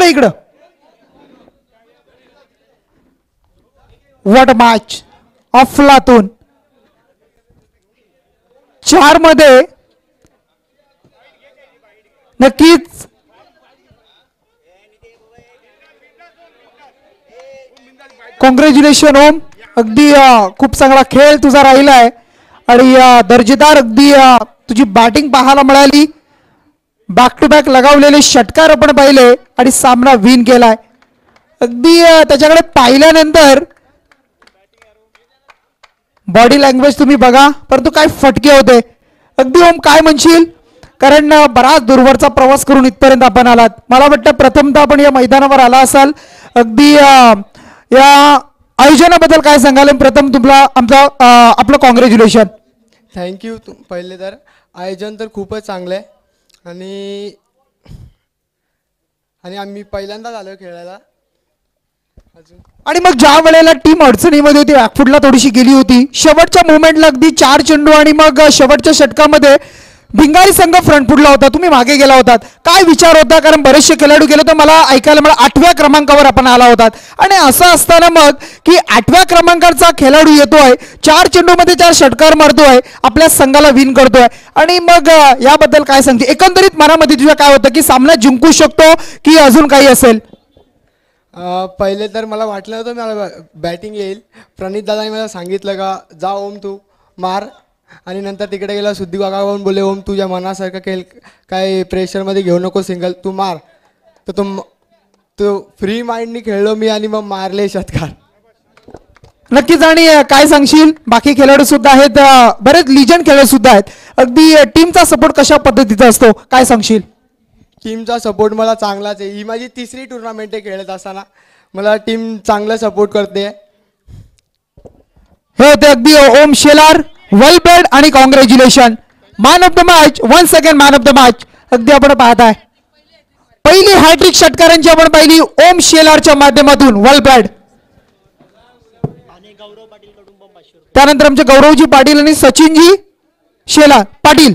इकडे इकडं. What match. अफलातून 4 मध्ये नक्कीच कॉंग्रॅच्युलेशन ओम. अगदी खूप चांगला खेळ तुझा राहिला आहे आणि दर्जेदार अगदी तुझी बॅटिंग पाहायला मिळाली. बॅक टू बॅक लगावलेले षटकार आपण पाहिले आणि सामना विन केलाय. अगदी त्याच्याकडे पाहिल्यानंतर बॉडी लँग्वेज तुम्ही बघा, परंतु काय फटके होते. अगदी ओम काय म्हणशील, कारण बराच दूरवरचा प्रवास करून इथपर्यंत आपण आलात. मला वाटतं प्रथमतः आपण या मैदानावर आला असाल. अगदी या आयोजनाबद्दल काय सांगाल. प्रथम तुमला आपलं कॉंग्रॅच्युलेशन. थँक्यू. पहिले तर आयोजन तर खूपच चांगलं आहे आणि आम्ही पहिल्यांदाच आलो खेळायला. आणि मग ज्या वेळेला टीम अडचणीमध्ये होती, बॅकफुटला थोडीशी गेली होती, शेवटच्या मुवमेंटला अगदी 4 चेंडू आणि मग शेवटच्या षटकामध्ये भिंगारी संघ फ्रंट फुटला होता, तुम्ही मागे गेला होतात. काय विचार होता, कारण बरेचसे खेळाडू गेले तर मला ऐकायला मिळालं 8व्या क्रमांकावर आपण आला होतात आणि असं असताना मग की 8व्या क्रमांकाचा खेळाडू येतोय, 4 चेंडूमध्ये 4 षटकार मारतोय, आपल्या संघाला विन करतोय आणि मग याबद्दल काय सांगते. एकंदरीत मनामध्ये तुझ्या काय होतं की सामना जिंकू शकतो की अजून काही असेल. पहिले तर मला वाटलं होतं मला बॅटिंग येईल. प्रणित दादाने मला सांगितलं का जा ओम तू मार, आणि नंतर तिकडे गेला सुद्धी काकावरून बोलले ओम तुझ्या मनासारखं खेळ, काय प्रेशरमध्ये घेऊ नको, सिंगल तू मार. तर तो फ्री माइंडनी खेळलो मी आणि मग मारले षटकार. नक्कीच. आणि काय सांगशील, बाकी खेळाडू सुद्धा आहेत, बरेच लिजंड खेळाडू सुद्धा आहेत. अगदी टीमचा सपोर्ट कशा पद्धतीचा असतो, काय सांगशील. टीमचा सपोर्ट मला चांगलाच आहे. ही माझी 3री टुर्नामेंट आहे. खेळत असताना मला टीम चांगला सपोर्ट करते. हे होते अगदी ओम शेलार. वेल प्लेड आणि congratulation. Man of the match, 1 second man of the match. अगदी आपण पाहताय पहिली हॅट्रिक षटकारांची आपण पाहिली ओम शेलारच्या माध्यमातून. वेल प्लेड. त्यानंतर आमचे गौरवजी पाटील आणि सचिनजी शेलार पाटील.